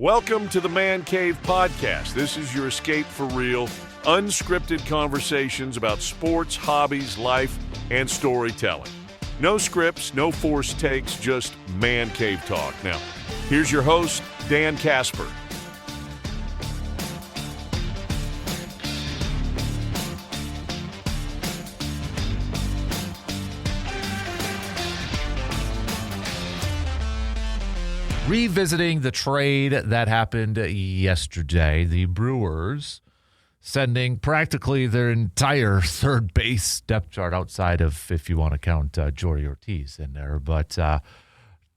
Welcome to the Man Cave Podcast. This is your escape for real, unscripted conversations about sports, hobbies, life, and storytelling. No scripts, no forced takes, just Man Cave talk. Now, here's your host, Dan Casper. Revisiting the trade that happened yesterday, the Brewers sending practically their entire third base depth chart outside of, if you want to count Jordy Ortiz in there. But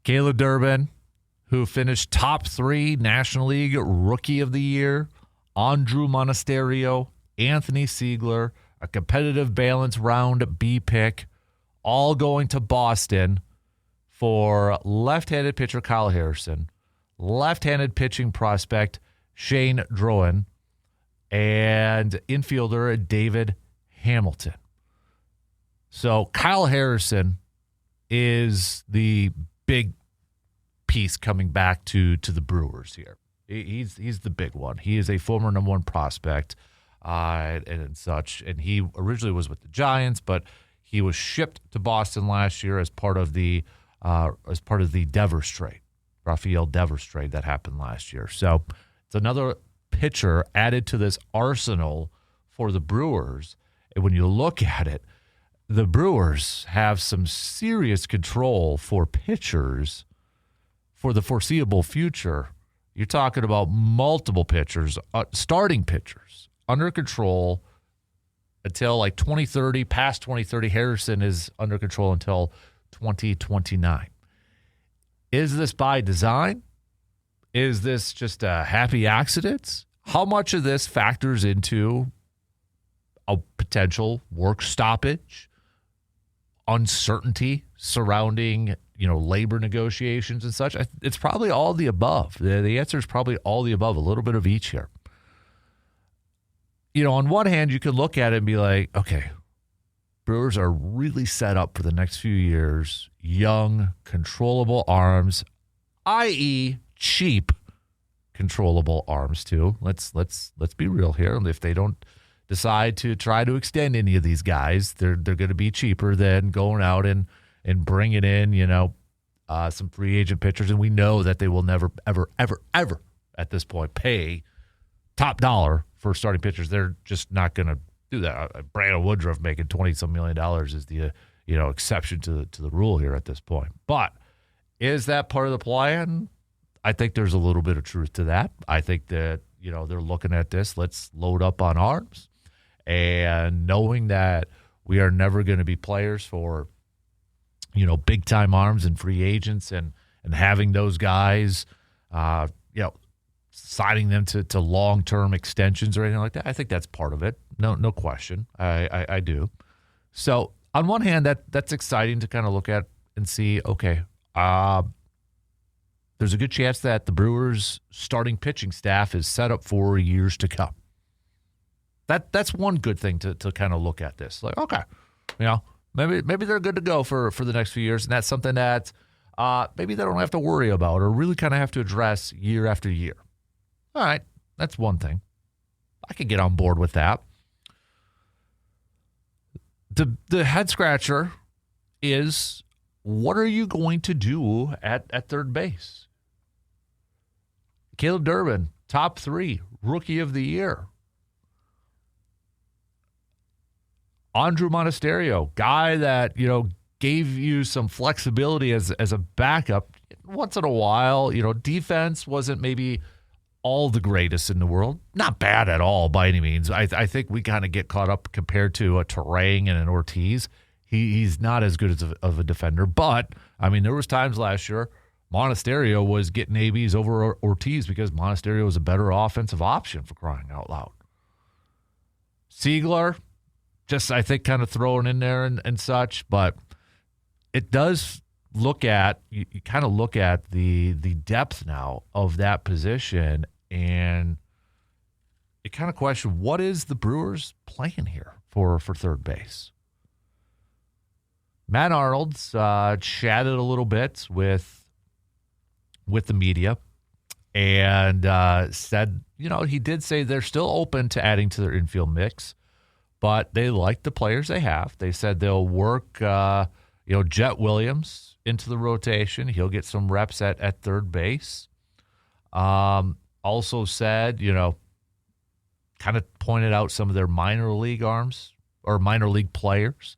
Caleb Durbin, who finished top 3 National League Rookie of the Year, Andrew Monasterio, Anthony Siegler, a competitive balance round B pick, all going to Boston for left-handed pitcher Kyle Harrison, left-handed pitching prospect Shane Drowan, and infielder David Hamilton. So Kyle Harrison is the big piece coming back to the Brewers here. He's the big one. He is a former number 1 prospect and such, and he originally was with the Giants, but he was shipped to Boston last year as part of the Devers trade, Rafael Devers trade that happened last year. So it's another pitcher added to this arsenal for the Brewers. And when you look at it, the Brewers have some serious control for pitchers for the foreseeable future. You're talking about multiple pitchers, starting pitchers, under control until like 2030. Past 2030, Harrison is under control until 2029. Is this by design? Is this just a happy accident? How much of this factors into a potential work stoppage, uncertainty surrounding, labor negotiations and such? It's probably all the above. The answer is probably all the above, a little bit of each here. On one hand, you could look at it and be like, okay, Brewers are really set up for the next few years. Young, controllable arms, i.e. cheap, controllable arms too. Let's be real here. If they don't decide to try to extend any of these guys, they're going to be cheaper than going out and bringing in some free agent pitchers. And we know that they will never, ever, ever, ever at this point pay top dollar for starting pitchers. They're just not going to do that. Brandon Woodruff making $20-some million is the exception to the rule here at this point. But is that part of the plan? I think there's a little bit of truth to that. I think that they're looking at this. Let's load up on arms, and knowing that we are never going to be players for big time arms and free agents, and having those guys signing them to long-term extensions or anything like that. I think that's part of it. No question. I do. So on one hand, that's exciting to kind of look at and see, okay, there's a good chance that the Brewers' starting pitching staff is set up for years to come. That's one good thing to kind of look at this. Like, okay, maybe they're good to go for the next few years, and that's something that maybe they don't have to worry about or really kind of have to address year after year. All right, that's one thing. I could get on board with that. The head scratcher is, what are you going to do at third base? Caleb Durbin, top 3, Rookie of the Year. Andrew Monasterio, guy that, gave you some flexibility as a backup once in a while. Defense wasn't maybe all the greatest in the world. Not bad at all by any means. I think we kind of get caught up compared to a Terang and an Ortiz. He's not as good of a defender. But, there was times last year Monasterio was getting ABs over Ortiz because Monasterio was a better offensive option, for crying out loud. Siegler, just I think kind of thrown in there and such. But it does look at, you kind of look at the depth now of that position, and you kind of question, what is the Brewers playing here for third base? Matt Arnold's chatted a little bit with the media. and said, he did say they're still open to adding to their infield mix, but they like the players they have. They said they'll work, Jet Williams into the rotation. He'll get some reps at third base. Also said, kind of pointed out some of their minor league arms or minor league players.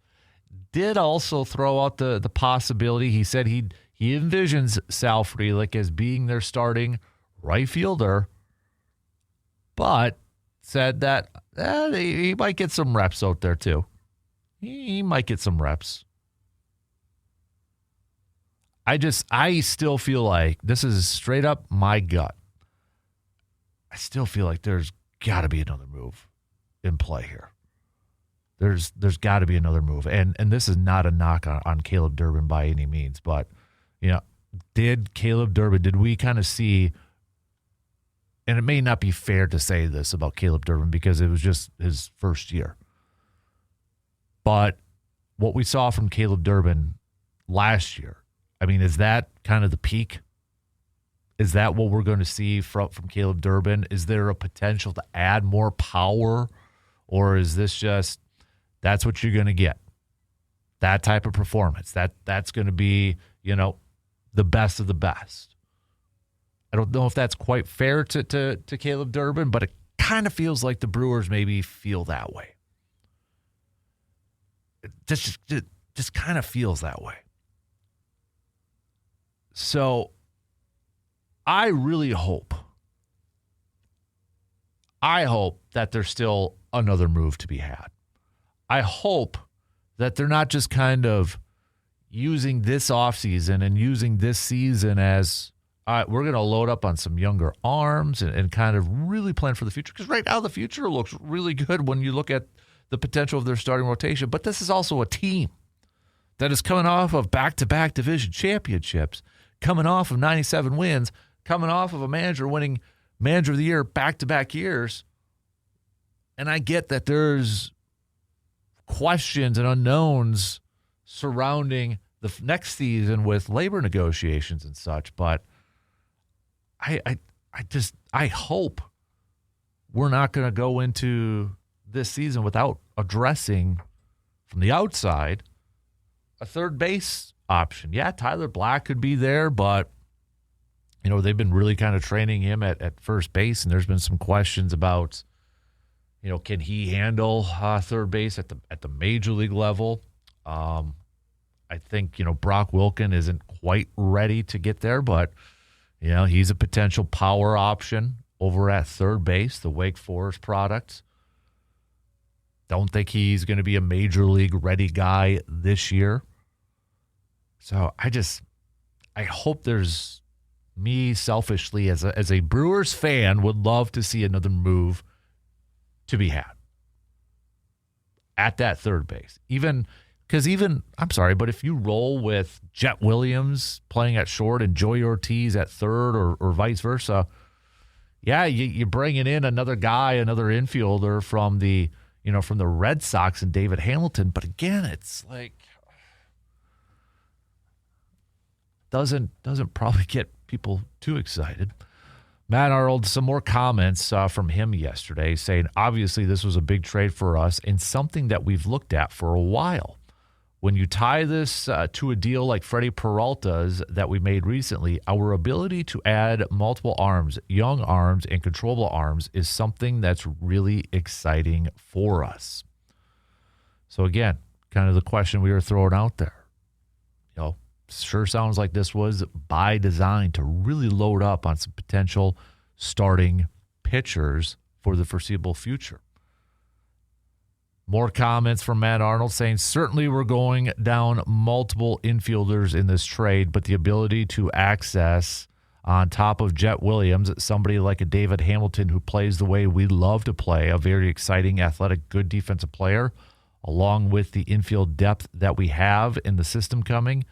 Did also throw out the possibility. He said he envisions Sal Frelick as being their starting right fielder, but said that he might get some reps out there too. He might get some reps. I still feel like, this is straight up my gut, I still feel like there's got to be another move in play here. There's got to be another move. And this is not a knock on Caleb Durbin by any means, but, did we kind of see, and it may not be fair to say this about Caleb Durbin because it was just his first year, but what we saw from Caleb Durbin last year, is that kind of the peak? Is that what we're going to see from Caleb Durbin? Is there a potential to add more power, or is this just, that's what you're going to get? That type of performance. That's going to be, the best of the best. I don't know if that's quite fair to Caleb Durbin, but it kind of feels like the Brewers maybe feel that way. It just kind of feels that way. So I really hope that there's still another move to be had. I hope that they're not just kind of using this offseason and using this season as, all right, we're going to load up on some younger arms and kind of really plan for the future. Because right now the future looks really good when you look at the potential of their starting rotation. But this is also a team that is coming off of back-to-back division championships, coming off of 97 wins, coming off of a manager winning Manager of the Year back-to-back years. And I get that there's questions and unknowns surrounding the next season with labor negotiations and such, but I hope we're not going to go into this season without addressing from the outside a third base option. Yeah, Tyler Black could be there, but they've been really kind of training him at first base, and there's been some questions about, can he handle third base at the major league level? I think, Brock Wilken isn't quite ready to get there, but, he's a potential power option over at third base, the Wake Forest product. Don't think he's going to be a major league ready guy this year. So I hope there's, me selfishly as a Brewers fan would love to see another move to be had at that third base. But if you roll with Jet Williams playing at short and Joey Ortiz at third or vice versa, yeah, you're bringing in another guy, another infielder from the Red Sox and David Hamilton. But again, it's like doesn't probably get people too excited. Matt Arnold, some more comments from him yesterday saying, obviously this was a big trade for us and something that we've looked at for a while. When you tie this to a deal like Freddie Peralta's that we made recently, our ability to add multiple arms, young arms, and controllable arms is something that's really exciting for us. So again, kind of the question we were throwing out there. Sure sounds like this was by design to really load up on some potential starting pitchers for the foreseeable future. More comments from Matt Arnold saying, certainly we're going down multiple infielders in this trade, but the ability to access on top of Jet Williams, somebody like a David Hamilton who plays the way we love to play, a very exciting, athletic, good defensive player, along with the infield depth that we have in the system coming,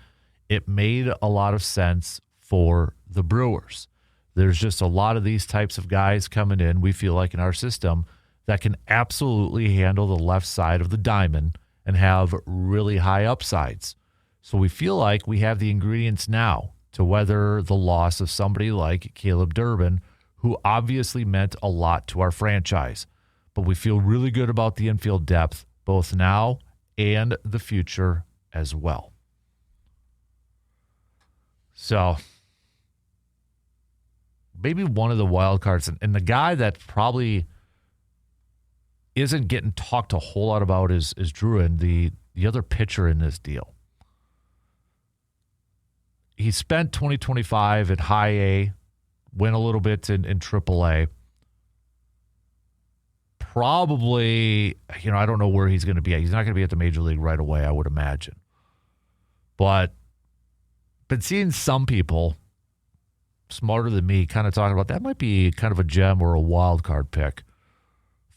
it made a lot of sense for the Brewers. There's just a lot of these types of guys coming in, we feel like, in our system that can absolutely handle the left side of the diamond and have really high upsides. So we feel like we have the ingredients now to weather the loss of somebody like Caleb Durbin, who obviously meant a lot to our franchise. But we feel really good about the infield depth, both now and the future as well. So maybe one of the wild cards, and the guy that probably isn't getting talked a whole lot about is Druin, the other pitcher in this deal. He spent 2025 at high A, went a little bit in Triple A. Probably, I don't know where he's going to be at. He's not going to be at the major league right away, I would imagine. But been seeing some people smarter than me kind of talking about that might be kind of a gem or a wild card pick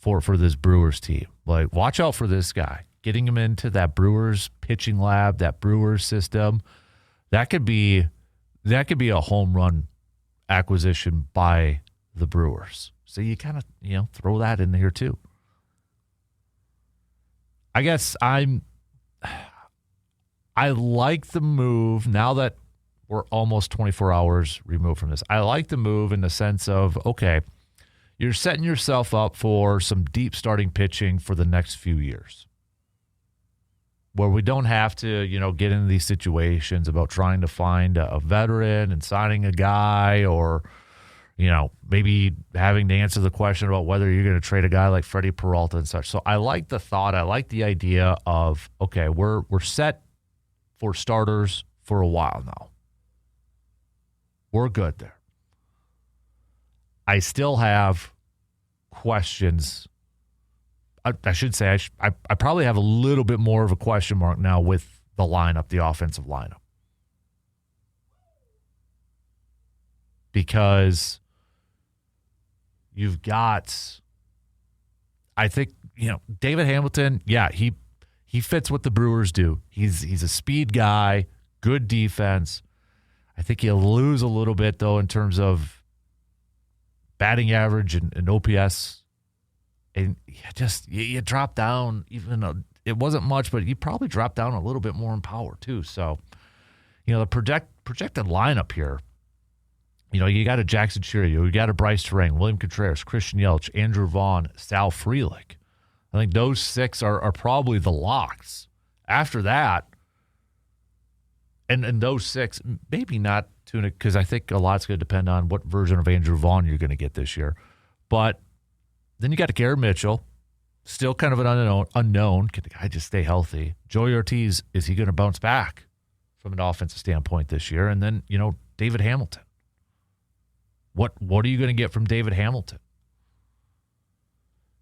for this Brewers team. Like, watch out for this guy. Getting him into that Brewers pitching lab, that Brewers system, that could be a home run acquisition by the Brewers. So you kind of, throw that in here too. I guess I like the move now that we're almost 24 hours removed from this. I like the move in the sense of, okay, you're setting yourself up for some deep starting pitching for the next few years, where we don't have to, get into these situations about trying to find a veteran and signing a guy, or, maybe having to answer the question about whether you're going to trade a guy like Freddie Peralta and such. So I like the thought. I like the idea of, okay, we're set for starters for a while now. We're good there. I still have questions. I should say I probably have a little bit more of a question mark now with the lineup, the offensive lineup. Because you've got, I think, David Hamilton, yeah, he fits what the Brewers do. He's a speed guy, good defense. I think he'll lose a little bit, though, in terms of batting average and OPS. And you drop down, even though it wasn't much, but you probably dropped down a little bit more in power, too. So, the projected lineup here, you got a Jackson Chourio, you got a Bryce Terang, William Contreras, Christian Yelich, Andrew Vaughn, Sal Frelick. I think those six are probably the locks. After that, and those six, maybe not Tuna, because I think a lot's going to depend on what version of Andrew Vaughn you're going to get this year. But then you got Garrett Mitchell, still kind of an unknown. Can the guy just stay healthy? Joey Ortiz, is he going to bounce back from an offensive standpoint this year? And then, David Hamilton. What are you going to get from David Hamilton?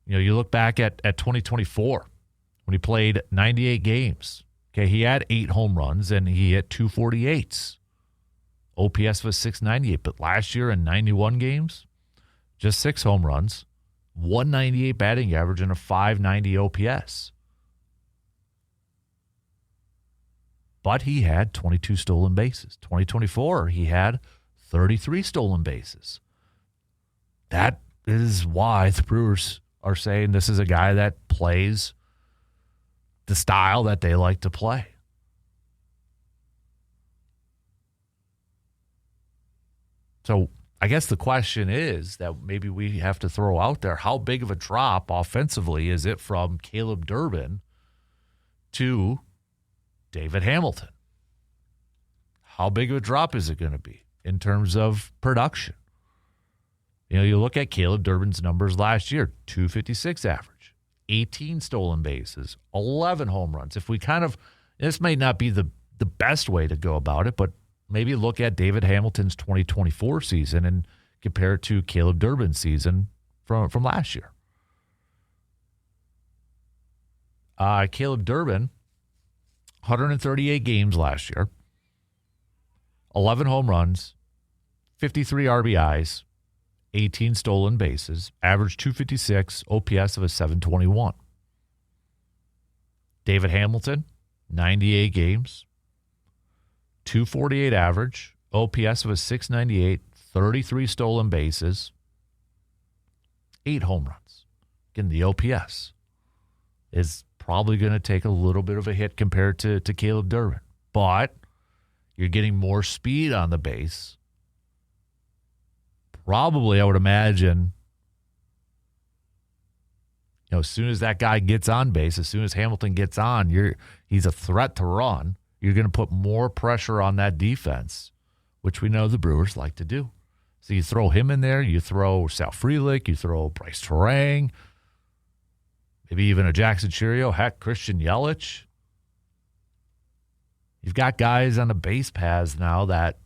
You look back at 2024 when he played 98 games. Okay, he had 8 home runs and he hit 248s. OPS was 698, but last year in 91 games, just 6 home runs, 198 batting average, and a 590 OPS. But he had 22 stolen bases. 2024, he had 33 stolen bases. That is why the Brewers are saying this is a guy that plays the style that they like to play. So I guess the question is that maybe we have to throw out there, how big of a drop offensively is it from Caleb Durbin to David Hamilton? How big of a drop is it going to be in terms of production? You look at Caleb Durbin's numbers last year, 256 average, 18 stolen bases, 11 home runs. If we this may not be the best way to go about it, but maybe look at David Hamilton's 2024 season and compare it to Caleb Durbin's season from last year. Caleb Durbin, 138 games last year, 11 home runs, 53 RBIs, 18 stolen bases, average 256, OPS of a 721. David Hamilton, 98 games, 248 average, OPS of a 698, 33 stolen bases, 8 home runs. Again, the OPS is probably going to take a little bit of a hit compared to Caleb Durbin. But You're getting more speed on the base. Probably, I would imagine, as soon as that guy gets on base, as soon as Hamilton gets on, he's a threat to run. You're going to put more pressure on that defense, which we know the Brewers like to do. So you throw him in there, you throw Sal Frelick, you throw Bryce Terang, maybe even a Jackson Chirio, heck, Christian Yelich. You've got guys on the base paths now that,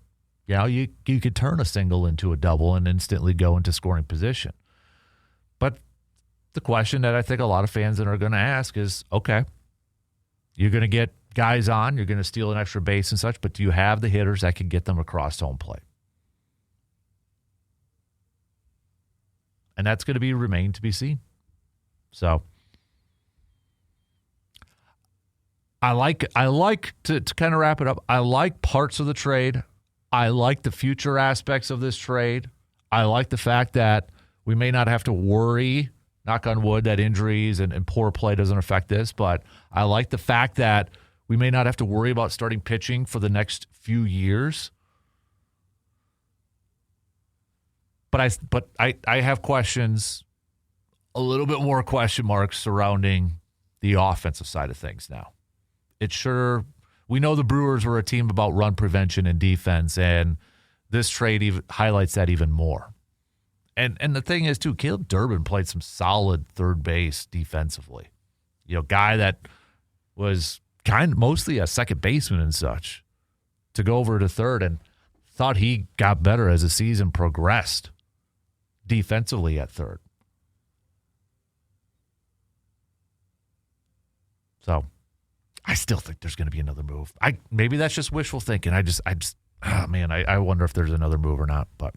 you could turn a single into a double and instantly go into scoring position. But the question that I think a lot of fans are going to ask is, okay, you're going to get guys on, you're going to steal an extra base and such, but do you have the hitters that can get them across home plate? And that's going to remain to be seen. So I like to kind of wrap it up. I like parts of the trade. I like the future aspects of this trade. I like the fact that we may not have to worry, knock on wood, that injuries and poor play doesn't affect this. But I like the fact that we may not have to worry about starting pitching for the next few years. But I have questions, a little bit more question marks surrounding the offensive side of things now. We know the Brewers were a team about run prevention and defense, and this trade highlights that even more. And the thing is, too, Caleb Durbin played some solid third base defensively. Guy that was mostly a second baseman and such, to go over to third, and thought he got better as the season progressed defensively at third. So I still think there's going to be another move. Maybe that's just wishful thinking. I wonder if there's another move or not, but